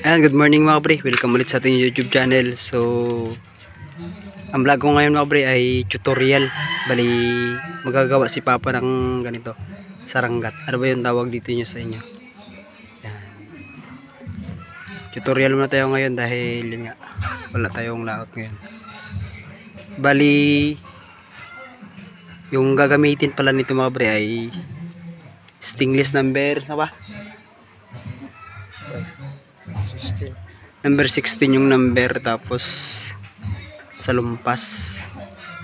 Ayan, good morning mga pre. Welcome ulit sa ating YouTube channel. So, ang vlog ko ngayon mga pre ay tutorial. Bali, magagawa si Papa ng ganito, saranggat. Ano ba yung tawag dito niya sa inyo? Ayan. Tutorial muna tayo ngayon dahil yun nga, wala tayong layout ngayon. Bali, yung gagamitin pala nito mga pre ay stainless number, sa ba? Number 16 yung number, tapos salumpas,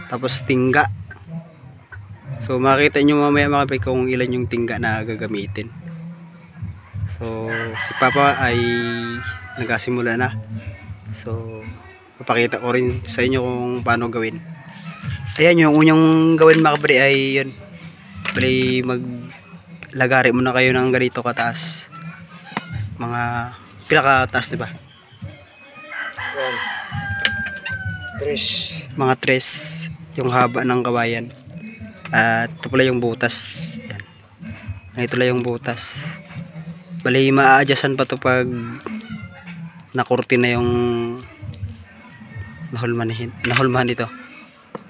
tapos tingga. So makita nyo mamaya mga pre kung ilan yung tingga na gagamitin. So si Papa ay nagkasimula na. So papakita ko rin sa inyo kung paano gawin. Ayan, yung unyang gawin mga pre ay yun. Bali, maglagari muna kayo ng ganito kataas. Mga pinakataas, diba? Mga tres yung haba ng kawayan. At ito pala yung butas. Yan. Ito lang yung butas. Bali, ma-adjustan pa to pag nakurti na yung nahulmahan ito.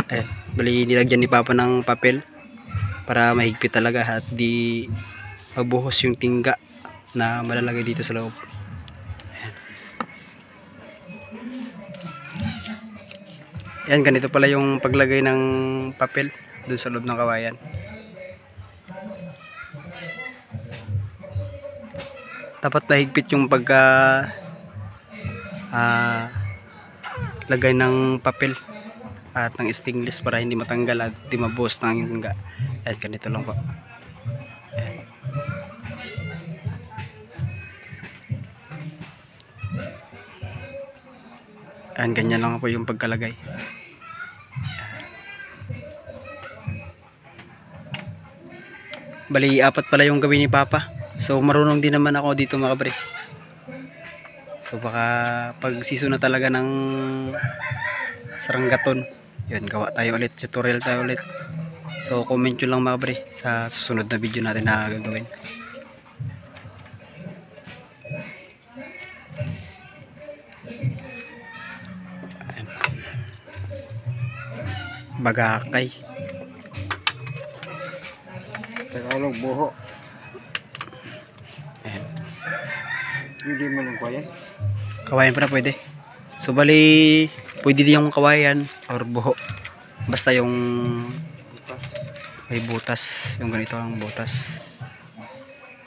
Ayan. Bali, nilagyan ni Papa ng papel para mahigpit talaga at di mabuhos yung tingga na malalagay dito sa loob. Yan, ganito pala yung paglagay ng papel dun sa loob ng kawayan. Dapat mahigpit yung pagka lagay ng papel at ng stainless para hindi matanggal at di mabuhos ng hingga. Yan, ganito lang po. Yan, ganyan lang po yung pagkalagay. Bali, apat pala yung gawin ni Papa. So marunong din naman ako dito mga kabre. So baka pag season na talaga ng saranggaton, yun, gawa tayo ulit, tutorial tayo ulit. So comment nyo lang mga kabre sa susunod na video natin na gagawin. Bagakay. Tagalog, buho. Ayan. Hindi mo ng kawayan? Kawayan pa na pwede. So bali, pwede din yung kawayan or buho. Basta yung may butas. Yung ganito ang butas.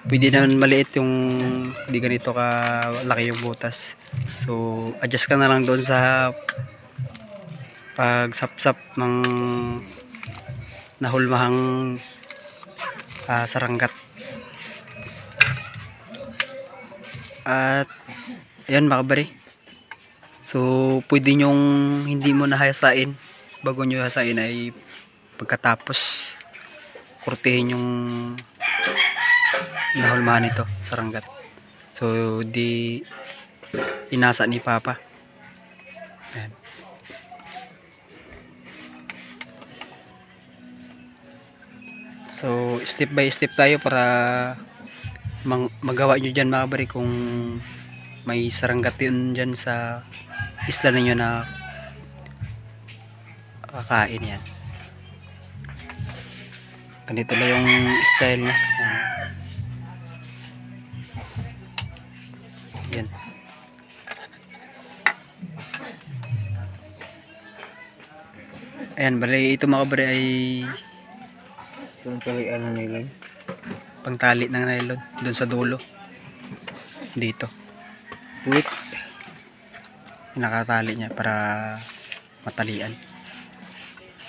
Pwede naman maliit yung hindi ganito ka laki yung butas. So adjust ka na lang doon sa pagsapsap ng nahulmahang saranggat. At ayan mga kabari, so pwede nyong hindi mo nahasain. Bago nyo hasain ay pagkatapos kurtihin yung nahulmahan nito saranggat. So di inasa ni Papa. Ayan. So step by step tayo para magawa nyo dyan mga kabari kung may saranggat yun dyan sa isla ninyo na kakain. Yan, ganito lang yung style nya. Yan. Ayan, bali ito mga kabari ay Itong talian ng nylon. pangtali ng nylon doon sa dulo dito. Wait. Nakatali niya para matalian.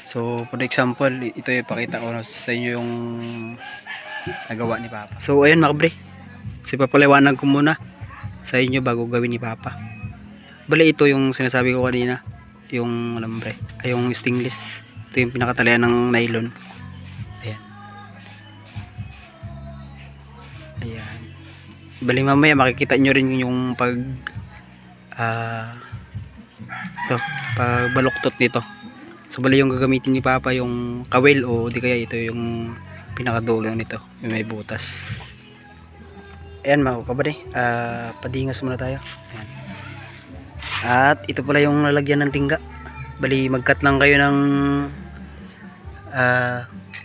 So for example, ito yung pakita ko sa inyo yung nagawa ni Papa. So ayun mga kabre, so papaliwanag ko muna sa inyo bago gawin ni Papa. Bali ito yung sinasabi ko kanina, yung alambre, ay yung stainless. Ito yung pinakatalian ng nylon. Ayan. Ayan. Bali mamaya makikita nyo rin yung pag baluktot nito. So bali yung gagamitin ni Papa yung kawil o di kaya ito yung pinakadulo nito, yung may butas. ayan mga kabady, padingas muna tayo. Ayan. At ito pala yung lalagyan ng tingga. Bali magkat lang kayo ng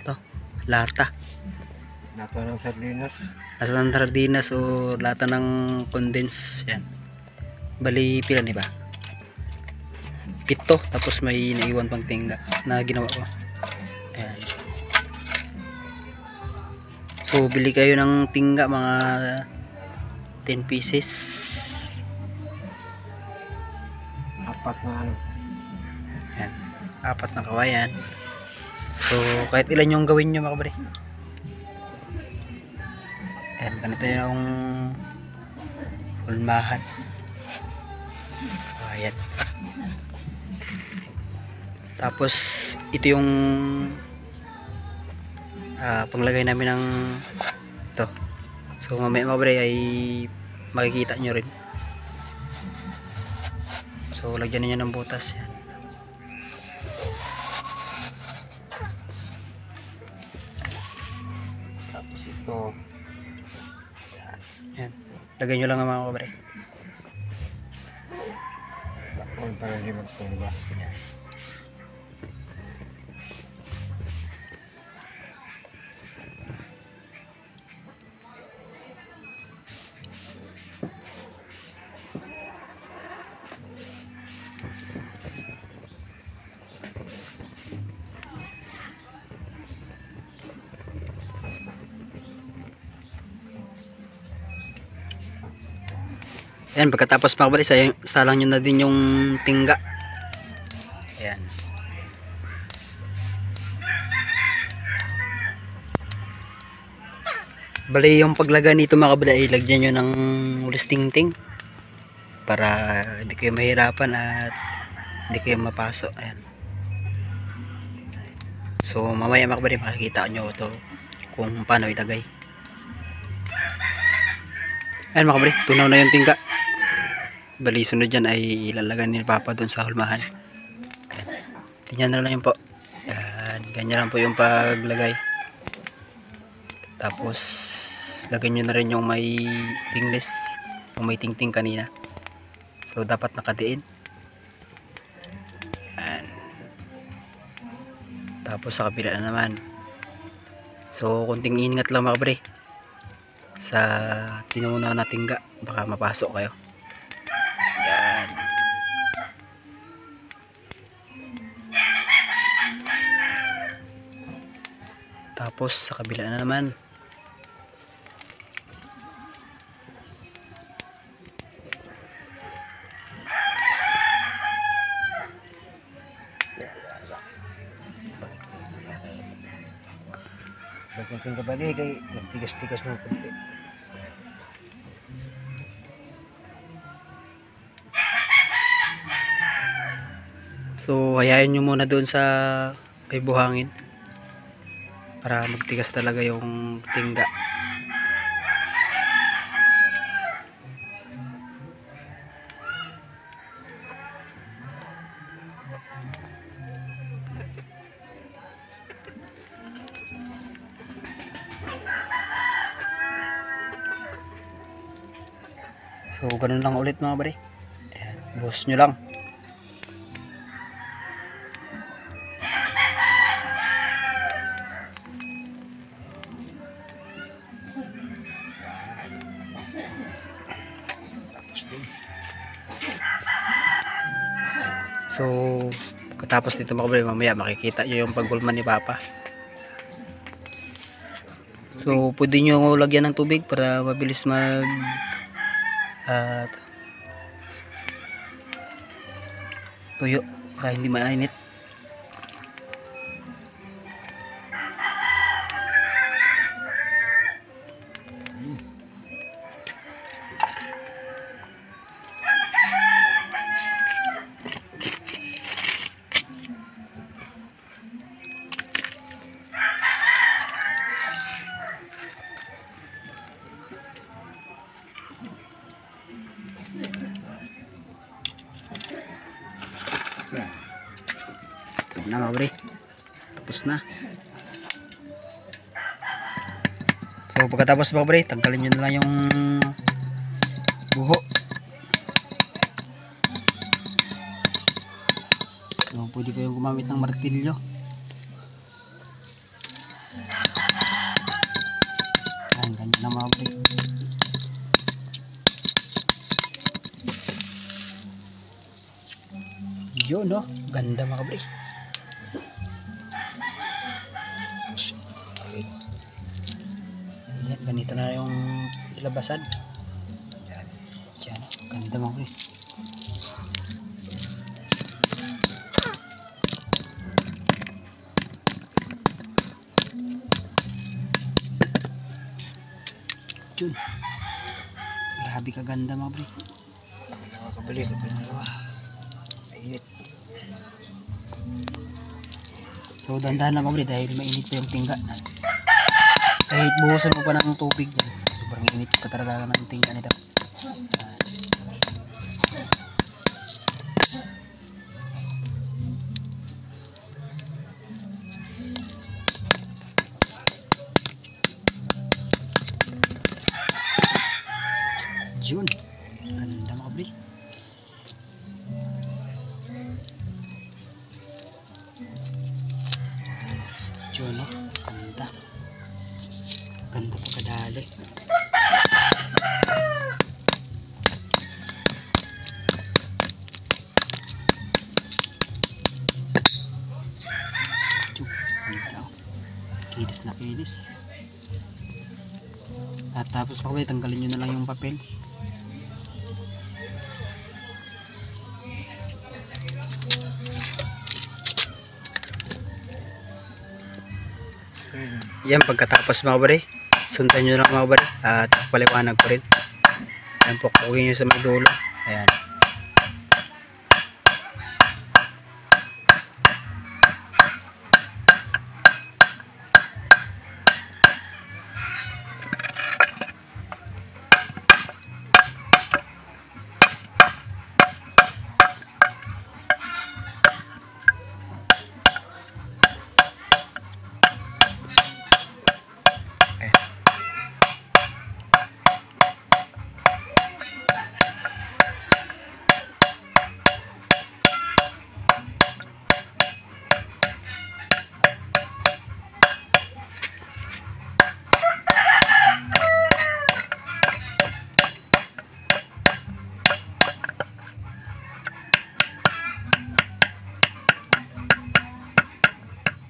ito, lata. Lata ng sardinas. Lata ng sardinas o lata ng condense. Ayan. Bali pila ni ba? 7, tapos may naiwan pang tingga na ginawa ko. Ayan. So bili kayo ng tingga mga 10 pieces. 4 na ano. Ayan. 4 na kawayan. So kahit ilan yung gawin nyo mga kabady. Ayan, ganito yung hulmahan. Ayan. Tapos ito yung panglagay namin ng ito. So mamaya mga kabady ay makikita nyo rin. So lagyan niyo ng butas. Yan. Tapos ito. Yan. Lagyan nyo lang mga kabady. Bakon para hindi magtumba. Ayan, pagkatapos mga kabady, salang nyo na din yung tingga. Ayan. Bali yung paglagay nito mga kabady ay lagyan nyo ng listing-ting para hindi kayo mahirapan at hindi kayo mapaso. Ayan. So mamaya mga kabady makikita nyo ito kung paano ilagay. Ayan mga kabady, tunaw na yung tingga. Bali sunod dyan ay ilalagay ni Papa dun sa hulmahan. Ayan. Tingnan na lang yun po. Ayan. Ganyan lang po yung paglagay. Tapos lagyan nyo na rin yung may stainless, yung may tingting kanina. So dapat nakadiin. Ayan. Tapos sa kabila na naman. So kunting ingat lang mga kabady sa tinuna na tingga, baka mapasok kayo. Yan. Tapos sa kabila na naman. Pagkasin ka bali kay nagtigas-tigas ng kunti. So hayain nyo muna doon sa may buhangin para magtigas talaga yung tingga. So ganun lang ulit mga buddy. Ayan, buhos nyo lang. So katapos nito mga buddy, mamaya makikita nyo yung paggulman ni Papa. So pwede nyo lagyan ng tubig para mabilis mag tuyo para hindi mainit. Ito na mga bre, tapos na. So So pagkatapos mga kabady, tanggalin nyo na lang yung buho. So pwede kayong gumamit ng martilyo. Ayan, ganyan na mga kabady. Yun no, ganda mga kabady. Ayan, ganito na yung ilabasan. Yan, ganda mga kabady. Yun, grabe kaganda mga kabady. Nakakabali ko pa na. Mainit. So dandahan lang mga kabady dahil mainit pa yung tingga. Kahit buhusan mo pa ng tubig yan, sobrang init pa talaga ng tingga nito. Yun, ganda mga kabady. Yun no, ganda. Ganda pa kadali. Ganda oh. Kinis na kinis. At tapos pa kayo, tanggalin nyo na lang yung papel. Yan, pagkatapos mga kabady, sundan nyo lang mga kabady at paliwanag ko rin. Yan, pukpukin nyo sa may dulo. Ayan.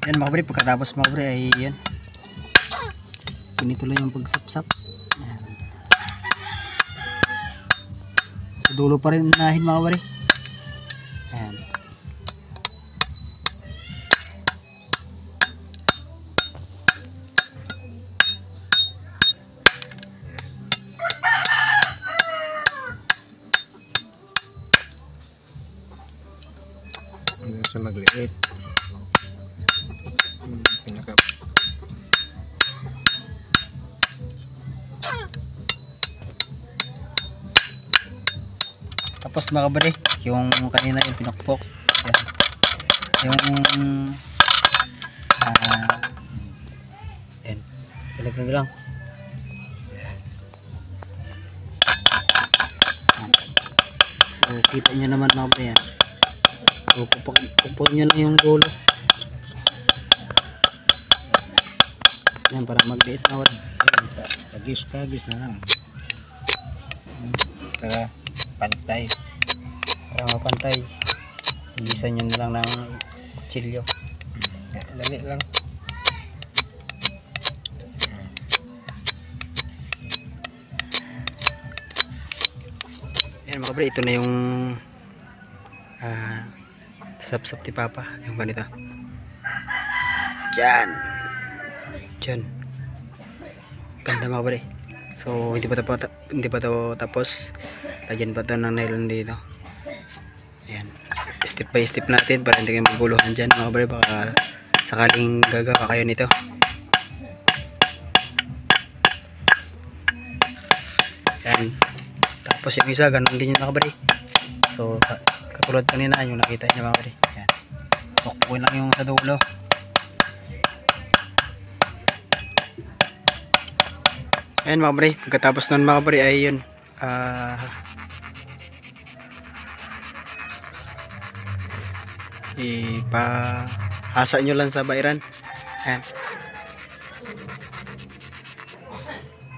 Yan mga kabady, pagkatapos mga kabady ay yan, ganito lang yung pagsapsap. Yan. Sa dulo pa rin unahin mga kabady. Yan. Hanggang sa magliit. Pinaka Tapos mga kabady, yung kanina yung pinakpok. Yan. Yung yan. Pinagtan nyo lang. Yan. So kita nyo naman mga kabady yan. So pupuk nyo lang yung dulo. Yan, para magliit na wad. tagis na lang. Para pantay. Para mapantay, igisan nyo na lang ng kutsilyo. Dali lang. Yan mga kabady, ito na yung sapsap ni Papa, yung ganito. Diyan. Diyan. Ganda mga kabady. So hindi pa to tapos. Lagyan pa to ng nylon dito. Ayan. Step by step natin para hindi kayo maguluhan dyan mga kabady, baka sakaling gagawa kayo nito. Ayan. Tapos yung isa, ganun din yung mga kabady. So katulad kanina yung nakita niyo mga kabady. Ayan. Tukpuin lang yung sa dulo. Ayan mga pre, pagkatapos nun mga pre ay yun. Ipahasa nyo lang sa bairan. Ayan.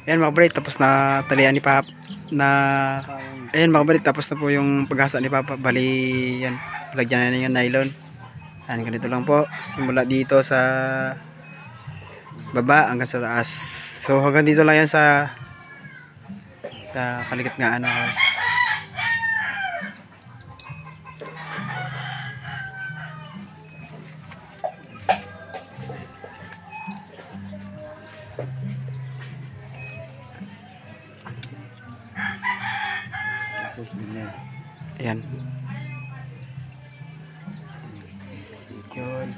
Ayan mga pre, tapos na talian ni Papa na ayan mga pre, tapos na po yung paghasa ni Papa. Bali yan, lagyan na yung nylon. Ayan, ganito lang po. Simula dito sa baba hanggang sa taas. So hanggang dito lang yan sa kalikat nga ano. Tapos ganyan. Ayan. Yun.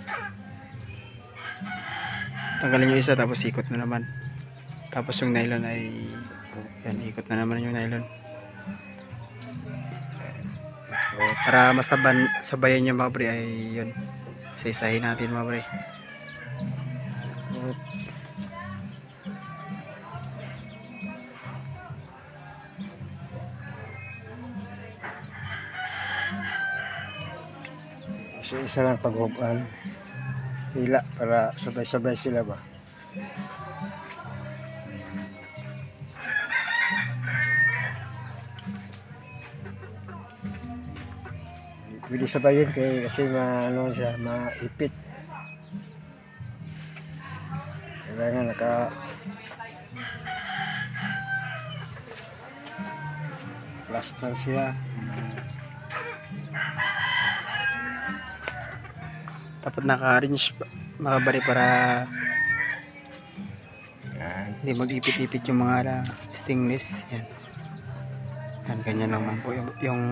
Tanggalin yung isa tapos ikot na naman. Tapos yung nylon ay yan, ikot na naman yung nylon. So, para sabayan yung mga pre ay yun. Isa-isahin natin mga pre. Isa lang paghuban. Hila para sabay-sabay sila ba. Pwede sabayin kasi ano siya, maipit. Kailangan plaster siya. Dapat naka-arrange mga pre para hindi mag-ipit-ipit yung mga stainless. Yan. Yan, ganyan lang po yung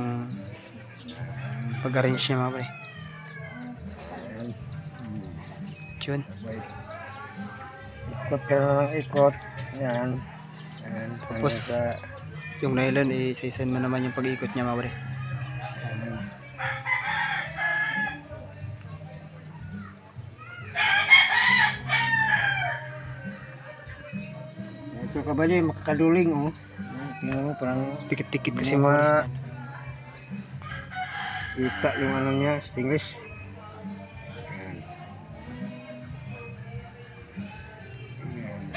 pag-arrange niya mga pre. Yun. Ikot ka na ng ikot. Yan. Yan. Tapos yung nylon isa-isahin mo naman yung pag-ikot niya mga pre. Ito kabali, makakaduling oh. Tingnan mo parang Tikit-tikit kasi mga kita yung ano niya, stainless. Yan. Yan.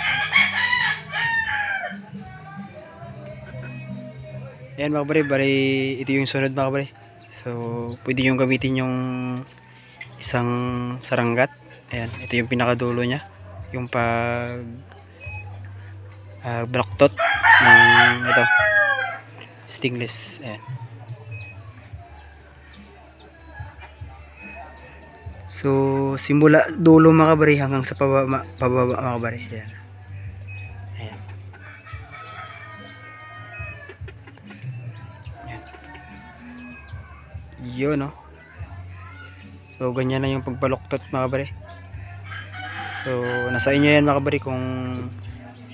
ayan mga pre, bari ito yung sunod mga pre. So pwede yung gamitin yung isang saranggat. Ayan, ito yung pinakadulo nya, yung pag baloktot ng ito stainless. Ayan. So simula dulo mga pre hanggang sa pababa mga pre. Ayan. Ayan. Ayan. Yun no. So ganyan na yung pagbaloktot mga pre. So nasa inyo yan mga pre kung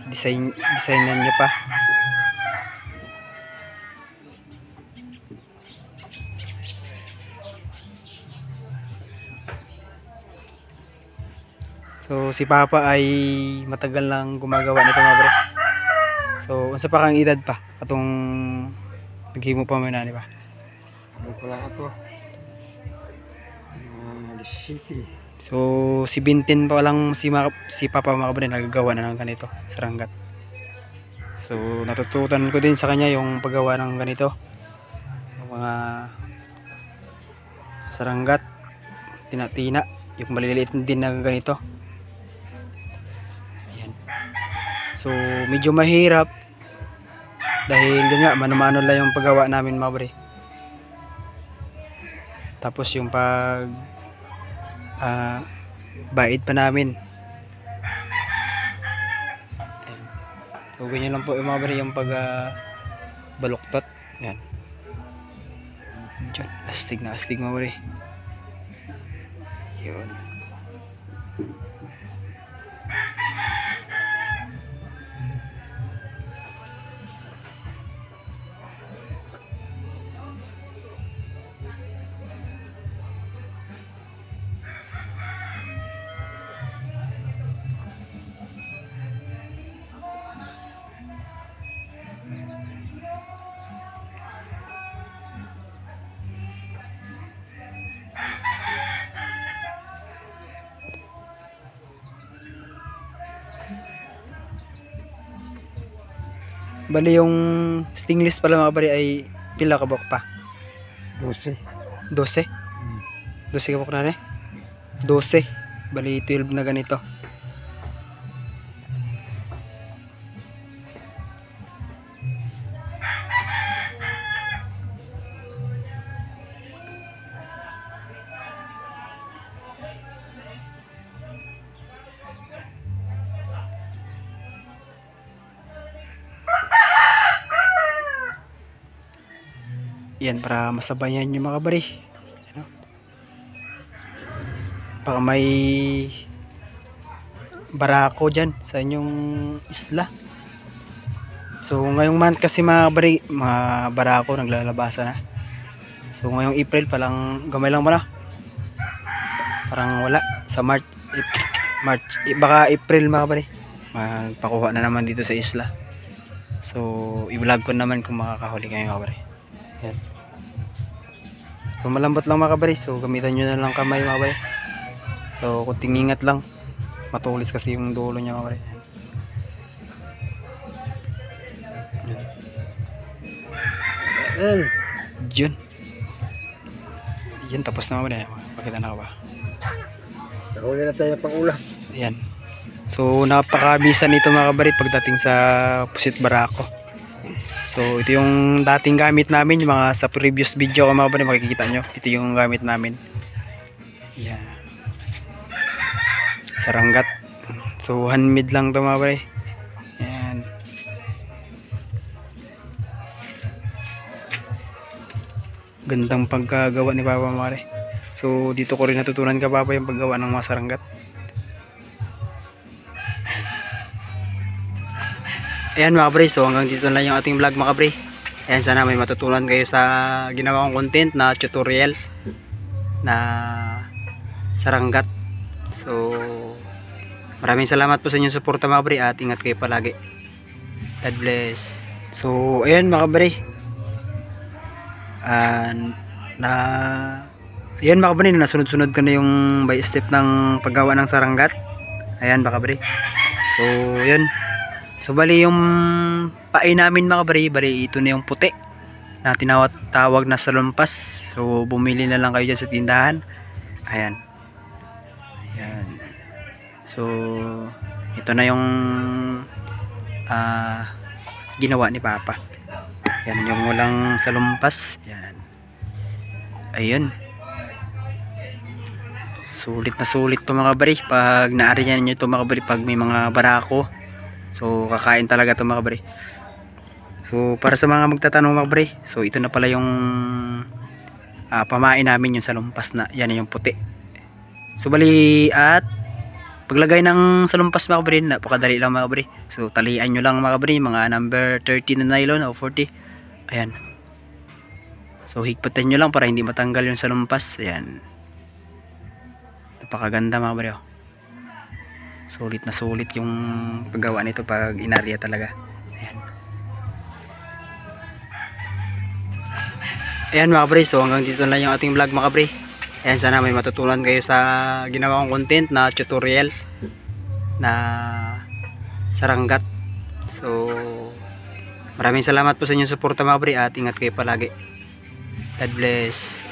designan nyo pa. So si Papa ay matagal lang gumagawa nito mga pre. So unsa pa kang edad pa atong naghimo pa man ni ba? Ano pala ako? City. So si Bintin pa lang si Papa mga pre nagagawa na ng ganito saranggat. So natututan ko din sa kanya yung paggawa ng ganito. Yung mga saranggat, tina-tina, yung maliliit din na ganito. Ayan. So medyo mahirap dahil yun nga mano-mano lang yung paggawa namin mga pre. Tapos yung pag bait pa namin. Ayan. So ganyan lang po yung mga pre yung pag baluktot. Ayan. Diyan, astig na astig mga pre. Yun. Bali yung stainless pala mga kabari ay pila kabok pa? 12. 12? 12 kabok na rin? 12. Bali 12 na ganito. Yan, para masabayan yung mga kabari. Ano? Baka may barako dyan sa inyong isla. So ngayong month kasi mga kabari, mga barako naglalabasan na. So ngayong April palang gamay lang pala. Parang wala. Sa March, baka April mga kabari, magpakuha na naman dito sa isla. So i-vlog ko naman kung makakahuli kayo mga kabari. Yan. So malambot lang mga kabari. So gamitan nyo na lang kamay mga kabari. So kunting ingat lang. Matulis kasi yung dulo niya mga kabari. Yan. Ayan. Yun. Yan, tapos na mga kabari. Pakita na ka ba? Nahuli na tayo pang ulam. Ayan. So napakabisa nito mga kabari pagdating sa Pusit Barako. So ito yung dating gamit namin, yung mga sa previous video ko mga kabari, makikita nyo. Ito yung gamit namin. Yan. Saranggat. So handmade lang ito mga kabari. Yan. Gandang pagkagawa ni Papa mga kabari. So dito ko rin natutunan ka Papa yung paggawa ng mga saranggat. Ayan mga kabri, so hanggang dito lang yung ating vlog mga kabri. Ayan, sana may matutunan kayo sa ginawa kong content na tutorial na saranggat. So maraming salamat po sa inyong suporta mga kabri at ingat kayo palagi. God bless. So ayan mga kabri, ayan mga kabri, nasunod-sunod ko na yung by step ng paggawa ng saranggat. Ayan mga kabri. So ayan. So bali yung pain namin mga kabari, bali ito na yung puti na tinatawag na salumpas. So bumili na lang kayo dyan sa tindahan. Ayan. Ayan. So ito na yung ginawa ni Papa. Yan yung walang salumpas. Yan. Ayun. Sulit na sulit to mga kabari pag naariyan nyo ito mga kabari pag may mga barako. So kakain talaga ito mga kabari. So para sa mga magtatanong mga kabari, so ito na pala yung pamain namin, yung salumpas na yan, yung puti. So bali at paglagay ng salumpas mga kabari, napakadali lang mga kabari. So talian nyo lang mga kabari, mga number 30 na nylon o 40. Ayan. So higpitin nyo lang para hindi matanggal yung salumpas. Ayan. Napakaganda mga kabari. Sulit na sulit yung paggawa nito pag inarya talaga. Ayan. Ayan mga kabri, so hanggang dito lang yung ating vlog mga kabri. Ayan, sana may matutunan kayo sa ginawa kong content na tutorial na saranggat. So maraming salamat po sa inyong suporta mga kabri at ingat kayo palagi. God bless.